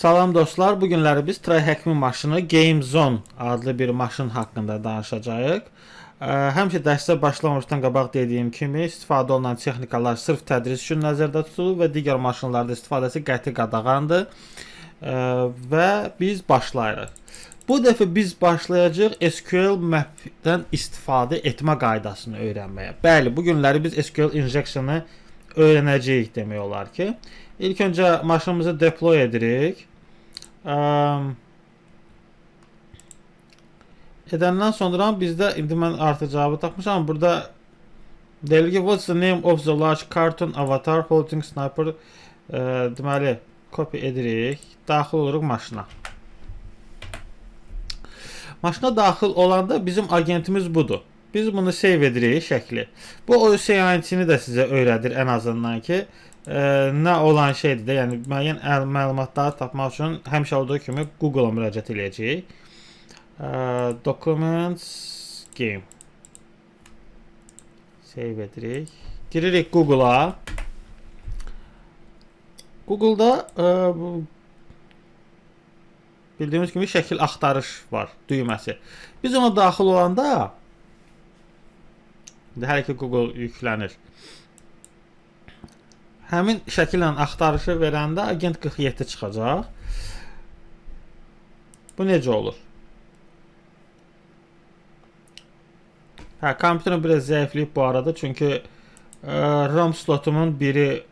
Salam dostlar, bu günləri biz TryHackMe maşını GameZone adlı bir maşın haqqında danışacağıq. Həmişə dərsə başlamamışdan qabaq dediyim kimi istifadə olunan texnikalar sırf tədris üçün nəzərdə tutulur və digər maşınlarda istifadəsi qəti qadağandır. Və biz başlayırıq. Bu dəfə biz başlayacağıq SQL map'dən istifadə etmə qaydasını öyrənməyə. Bəli, bu günləri biz SQL injection'ı öyrənəcəyik demək olar ki. İlk öncə maşınımızı deploy edirik. Edəndən sonra bizdə indi mən artıq cavabı tapmışam. Burada deyilir ki, what's the name of the large cartoon avatar holding sniper? Deməli, copy edirik. Daxil oluruq maşına. Maşına daxil olanda bizim agentimiz budur. Biz bunu save edirik şəkli. Bu o seyahatini də sizə öyrədir ən azından ki, nə olan şeydir də, yəni müəyyən məlumatları tapmaq üçün həmişə olduğu kimi Google-a müraciət edəcəyik. Documents game. Save edirik. Giririk Google-a. Google-da bildiyimiz kimi şəkil axtarış var, düyməsi. Biz ona daxil olanda hər iki Google yüklənir. Həmin şəkillə axtarışı verəndə agent 47 çıxacaq. Bu necə olur? Kompüterim biraz zəifləyib bu arada, çünki RAM slotumun biri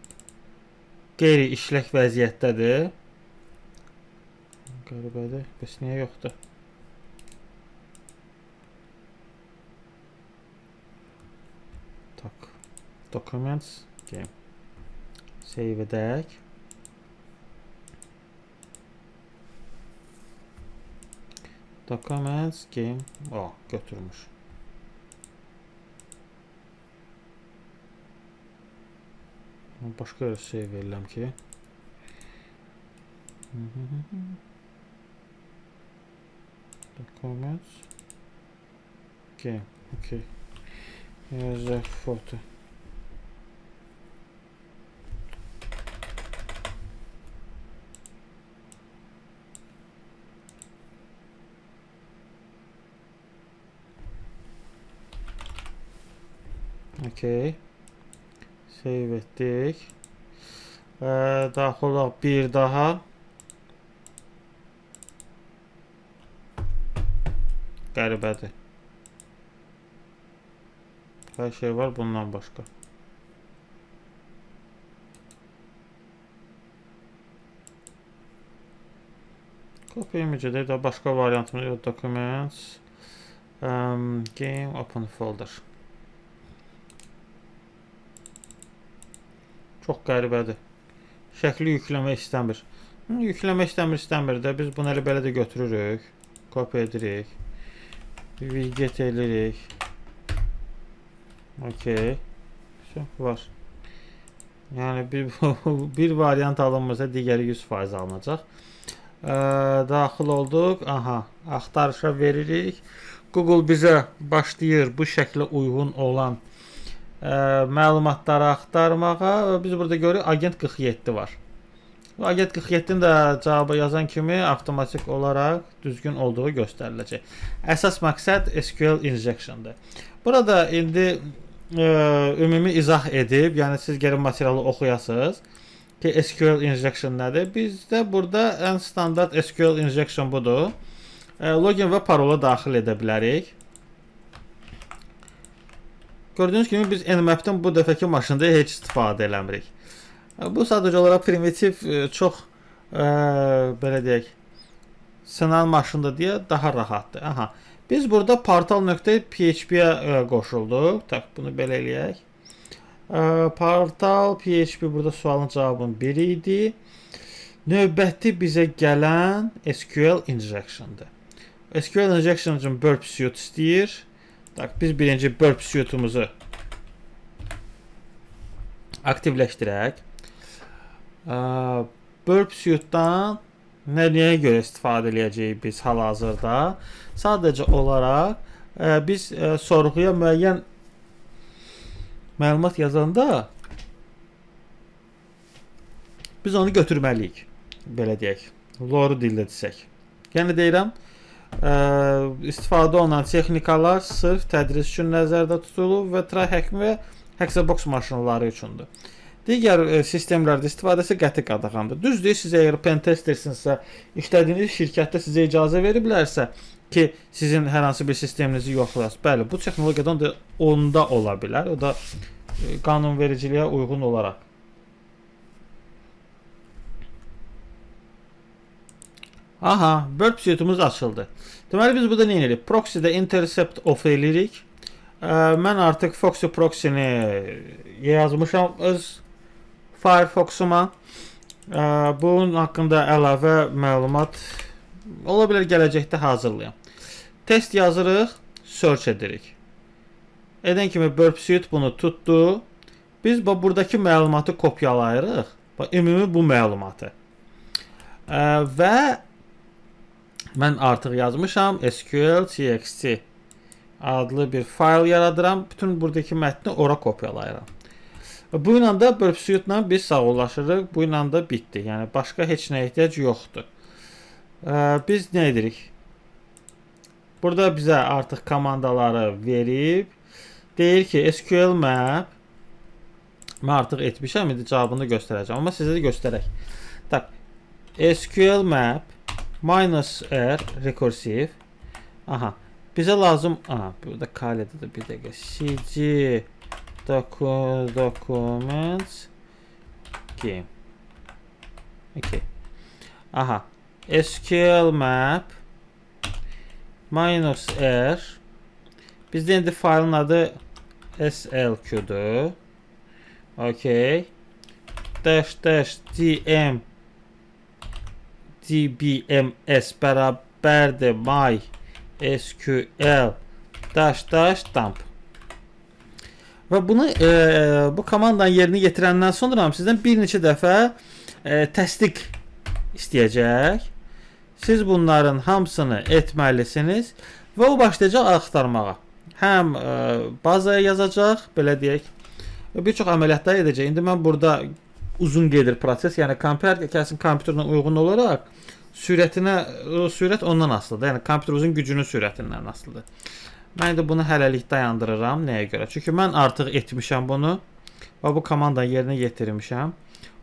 qeyri işlək vəziyyətdədir. Qəribədir, bəs niyə yoxdur? Tak, documents game. Save edək. Documents game. Götürmüş. Başqa yerə save edirəm ki. Documents game. Okay. Yazaq foto. Okay. Save etdik. Daxil olaq bir daha. Qəribədir. Hər şey var bundan başqa. Copy image-də də başqa variantımız yox. Documents game open folder. Çox qəribədir. Şəkli yükləmək istəmir. Yükləmək istəmir də biz bunu elə belə də götürürük. Copy edirik. Widget edirik. Okay. Var. Yəni bir variant alınmırsa digəri 100% alınacaq. Daxil olduq. Aha, axtarışa veririk. Google bizə başlayır bu şəklə uyğun olan məlumatları axtarmağa. Biz burada görürük agent 47 var. Bu agent 47-nin də cavabı yazan kimi avtomatik olaraq düzgün olduğu göstəriləcək. Əsas məqsəd SQL injection'dır. Burada indi ümumi izah edib, yəni siz gəlin materialı oxuyasınız ki, SQL injection nədir? Bizdə burada ən standart SQL injection budur. Login və parola daxil edə bilərik. Gördüyünüz kimi biz Nmap'dən bu dəfəki maşında heç istifadə eləmirik. Bu sadəcə olaraq primitiv, çox belə deyək, sınan maşında deyə daha rahatdır. Aha, biz burada portal.php-yə qoşulduq. Tak, bunu belə eləyək. Portal PHP burada sualın cavabının biri idi. Növbəti bizə gələn SQL injection-dır. SQL injection üçün burp suite istəyir. Tak, biz birinci burp suite'umuzu aktivləşdirək. Burp suite'dan nəyə görə istifadə edəcəyik biz hal-hazırda? Sadəcə olaraq biz sorğuya müəyyən məlumat yazanda biz onu götürməliyik. Belə deyək. loru dildə desək. Yəni deyirəm, istifadə olunan texnikalar sırf tədris üçün nəzərdə tutulub və try-hacking və Hexabox maşınları üçündür. Digər sistemlərdə istifadəsi qəti qadağandır. Düzdür, siz əgər pentestersinizsə, işlədiyiniz şirkətdə sizə icazə veriblərsə ki, sizin hər hansı bir sisteminizi yoxlayasınız. Bəli, bu texnologiyadan da onda ola bilər. O da qanunvericiliyə uyğun olaraq. Aha, burp suite'umuz açıldı. Deməli biz burada nə edirik? Proxy-də intercept off edirik. Mən artıq Foxy Proxy-ni yazmışam öz Firefox-uma. Bunun haqqında əlavə məlumat ola bilər gələcəkdə hazırlayam. Test yazırıq, search edirik. Edən kimi burp suite bunu tutdu. Biz buradakı məlumatı kopyalayırıq. Ümumi bu məlumatı. Və mən artıq yazmışam SQL TXT adlı bir fayl yaradıram. Bütün buradakı mətni ora kopyalayıram. Bu ilə də burp suite-la biz sağollaşırıq. Bu ilə də bitdi. Yəni başqa heç nə ehtiyac yoxdur. Biz nə edirik? Burada bizə artıq komandaları verib deyir ki SQL map mən artıq etmişəm. İndi cavabını göstərəcəm. Amma sizə də göstərək. Tak. SQL map -r recursive. Aha. Bizə lazım. Aha, burada kaledə də bir dəqiqə. cg documents game. Okay. Aha. SQL map -r. Bizdə indi faylın adı slq-dur. Okay. -dm dbms bərabərdir my SQL --dump. Və bunu bu komandanın yerinə yetirəndən sonra sizdən bir neçə dəfə təsdiq istəyəcək. Siz bunların hamısını etməlisiniz və o başlayacaq axtarmağa. Həm bazaya yazacaq, belə deyək, bir çox əməliyyatlar edəcək. İndi mən burada uzun gedir proses, yəni kəsin kompüterlə uyğun olaraq sürət ondan asılıdır. Yəni kompüterimizin gücünün sürətindən asılıdır. Mən də bunu hələlik dayandırıram. Nəyə görə? Çünki mən artıq etmişəm bunu və bu komandanı yerinə yetirmişəm.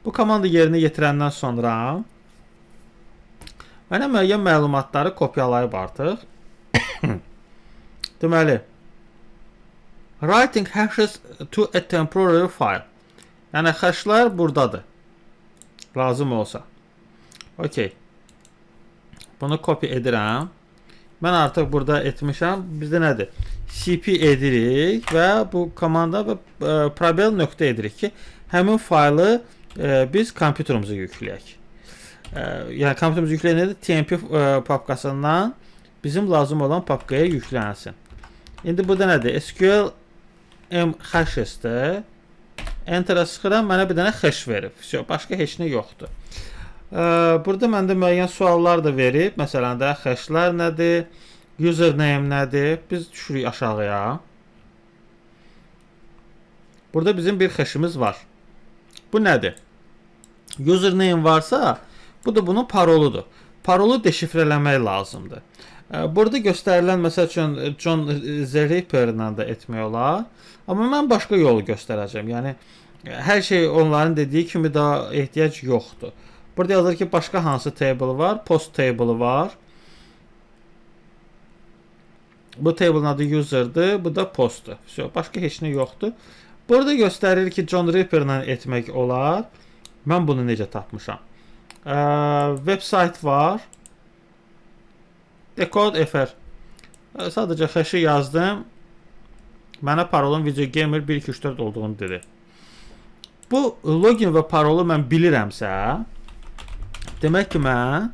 Bu komandanı yerinə yetirəndən sonra mənə müəyyən məlumatları kopyalayıb artıq. Deməli, writing hashes to a temporary file. Yəni hashlar buradadır. Lazım olsa. Okay. Bunu kopya edirəm. Mən artıq burada etmişəm. Bizdə nədir? cp edirik və bu komanda və probel nöqtə edirik ki, həmin faylı biz kompüterimize yükləyək. Yəni kompüterimize yükləyən nədir? TMP papkasından bizim lazım olan papkaya yüklənsin. İndi burada nədir? SQL m hashes-dir. Enter-ə sıxıram, mənə bir dənə hash verib. Başqa heç nə yoxdur. Burada məndə müəyyən suallar da verib. Məsələn də hashlar nədir? Username nədir? Biz düşürük aşağıya. Burada bizim bir hashimiz var. Bu nədir? Username varsa, bu da bunun paroludur. Parolu deşifrələmək lazımdır. Burada göstərilən, məsəl üçün, John the Ripper ilə də etmək olar. Amma mən başqa yolu göstərəcəm. Yəni, hər şey onların dediyi kimi daha ehtiyac yoxdur. Burada yazır ki, başqa hansı table var? Post table var. Bu table'ın adı user'dır. Bu da post'dur. Başqa heç nə yoxdur. Burada göstərir ki, John Ripper ilə etmək olar. Mən bunu necə tapmışam? Website var. Decode FR. Sadəcə hash-ı yazdım. Mənə parolun videogamer 1234 olduğunu dedi. Bu login və parolu mən bilirəmsə, demək ki mən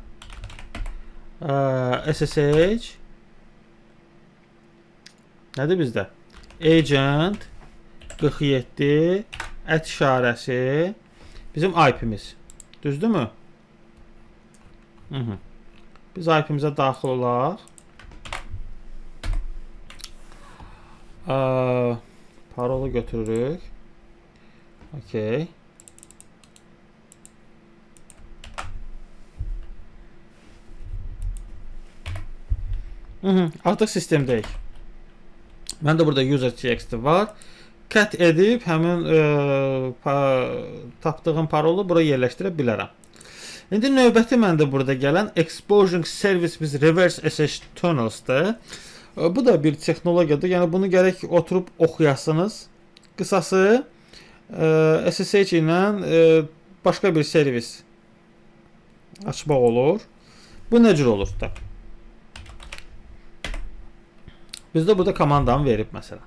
SSH nədir bizdə? Agent 47 @ işarəsi bizim IP-miz. Düzdürmü? Biz IP-mizə daxil olaq. Parolu götürürük. Okay. Artıq sistemdəyik. Məndə burada user.txt var. Qət edib həmin tapdığım parolu bura yerləşdirə bilərəm. İndi növbəti məndə burada gələn Exposing Service with Reverse SSH Tunnels'dır. Bu da bir texnologiyadır. Yəni bunu gərək oturub oxuyasınız. Qısası SSH ilə başqa bir servis açmaq olur. Bu nə cür olur da? Bizdə burada komandanı verib məsələn.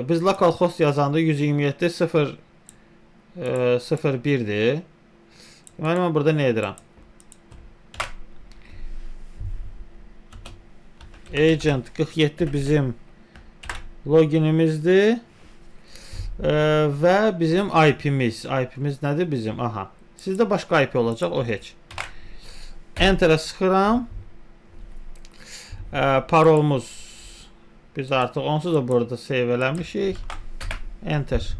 Biz localhost yazanda 127.0.0.1'dir. Deməli mən burada nə edirəm? Agent 47 bizim loginimizdir. Və bizim IP'miz. IP'miz nədir bizim? Aha. Sizdə başqa IP olacaq, o heç. Enter'ə sıxıram. Parolumuz biz artıq onsuz da burada save eləmişik. Enter.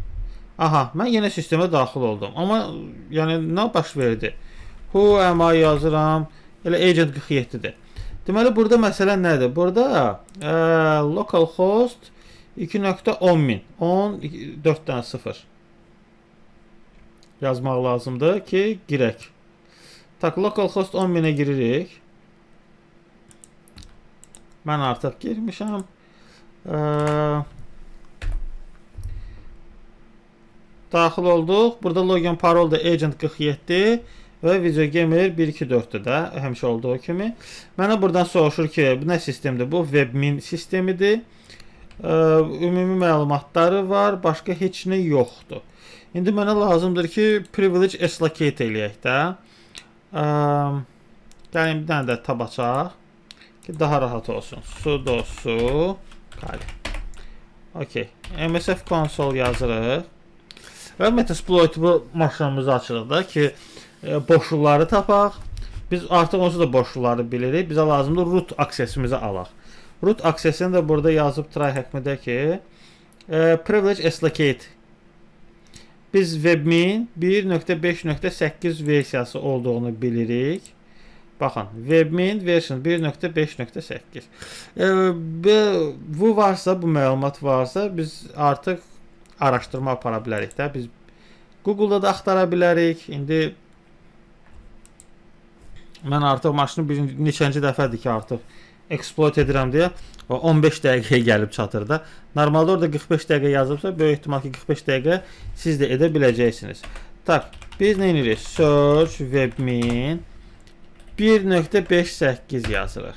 Aha, mən yenə sistemə daxil oldum. Amma yəni nə baş verdi? Who am I yazıram. Elə agent 47-dir. Deməli burada məsələ nədir? Burada localhost 2.10.000 14.0 yazmaq lazımdır ki girək. Tak, localhost 10.000'ə giririk. Mən artıq girmişəm. Daxil olduq. Burada login parol da agent 47 və videogamer 124-dür də həmişə olduğu kimi. Mənə buradan soruşur ki, bu nə sistemdir? Bu webmin sistemidir. Ümumi məlumatları var, başqa heç nə yoxdur. İndi mənə lazımdır ki, privilege allocate eləyək də. Gəlin bir dənə də tab açaq ki, daha rahat olsun. Sudo su kali. Okay. MSF console yazırıq. Və Metasploit bu maşınımızı açırıq da ki, boşluqları tapaq. Biz artıq onsuz da boşluqları bilirik. Bizə lazımdır root aksesimizi alaq. Root aksesini də burada yazıb try hackmdə ki, privilege allocate. Biz webmin 1.5.8 versiyası olduğunu bilirik. Baxın, webmin version 1.5.8. Bu varsa, bu məlumat varsa, biz artıq araşdırma apara bilərik də. Biz Google'da da axtara bilərik. İndi mən artıq maşını bir neçənci dəfədir ki, artıq exploit edirəm deyə 15 dəqiqəyə gəlib çatır da. Normalda orada 45 dəqiqə yazıbsa, böyük ehtimal ki 45 dəqiqə siz də edə biləcəksiniz. Tak, biz nə edirik? Search webmin 1.58 yazırıq.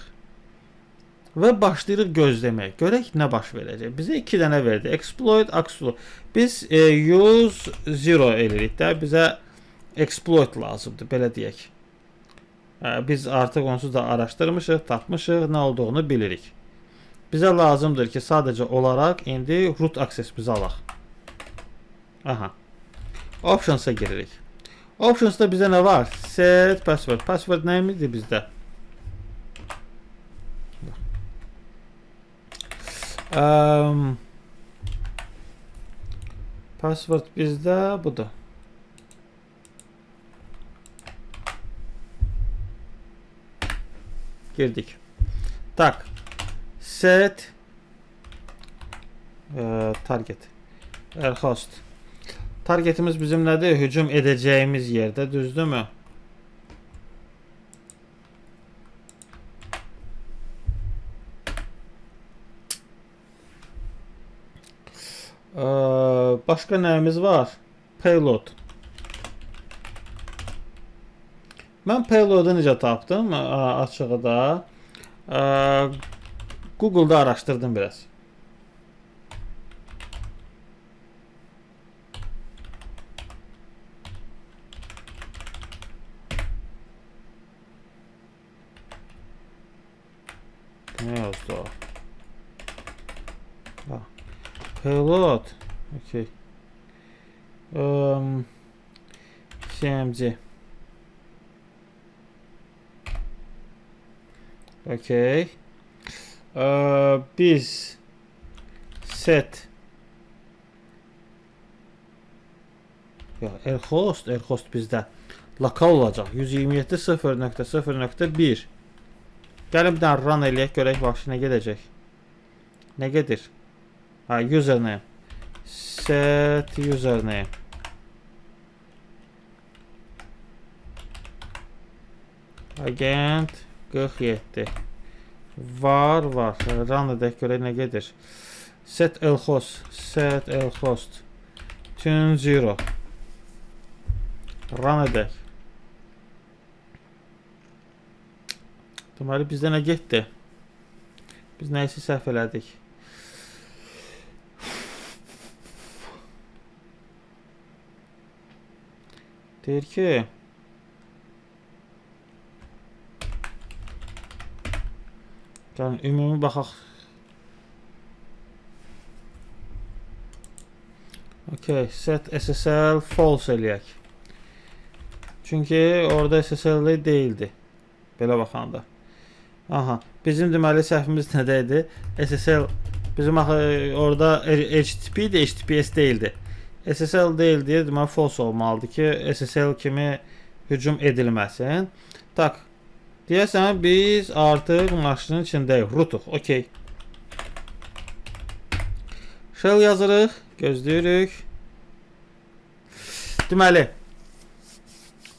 Və başlayırıq gözləmək. Görək nə baş verəcək. Bizə 2 dənə verdi. Exploit, exploit. Biz use 0 eləyirik də. Bizə exploit lazımdır, belə deyək. Biz artıq onsuz da araşdırmışıq, tapmışıq, nə olduğunu bilirik. Bizə lazımdır ki, sadəcə olaraq indi root access-imizi alaq. Aha. Options'a giririk. Options'da bizə nə var? Set password. Password nəyimizdir bizdə? Password bizdə budur. Girdik. Tak. Set target. Host. Targetimiz bizim nədir? Hücum edəcəyimiz yerdə, düzdürmü? Başqa nəyimiz var? Payload. Mən payload'u necə tapdım? Açığı da. Google'da araşdırdım biraz. Ne yazdı o? Payload. Okay. CMG. Okay. Biz set Airhost bizdə lokal olacaq. 127.0.0.1 Gəlin bir dənə run eləyək, görək vəbşi nə gedəcək. Nə gedir? Ha, username. Set username. Agent 47. Var. Run edək, görək nə gedir. Set lhost. Set lhost. Tune 0. Run edək. Deməli bizdə nə getdi? Biz nəyisə səhv elədik. Deyir ki, gəlin ümumi baxaq. Okay, set SSL false eləyək. Çünki orada SSL deyildi. Belə baxanda. Aha, bizim deməli səhvimiz nədə idi? SSL bizim orada HTTP idi, HTTPS deyildi. SSL deyildi, deməli false olmalıdır ki, SSL kimi hücum edilməsin. Tak. Deyəsən biz artıq maşının içindəyik. Rootuq. Okay. Shell yazırıq, gözləyirik. Deməli,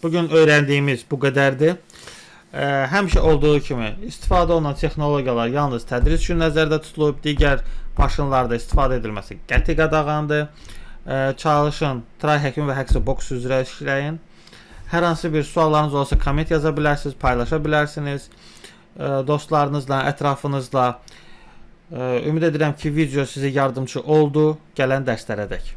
bugün öyrəndiyimiz bu qədərdir. Həmişə olduğu kimi istifadə olunan texnologiyalar yalnız tədris üçün nəzərdə tutulub, digər maşınlarda istifadə edilməsi qəti qadağandır. Çalışın, TryHackMe və Haxbox üzrə işləyin. Hər hansı bir suallarınız olsa komment yaza bilərsiniz, paylaşa bilərsiniz dostlarınızla, ətrafınızla. Ümid edirəm ki, video sizə yardımcı oldu gələn dərslərədək.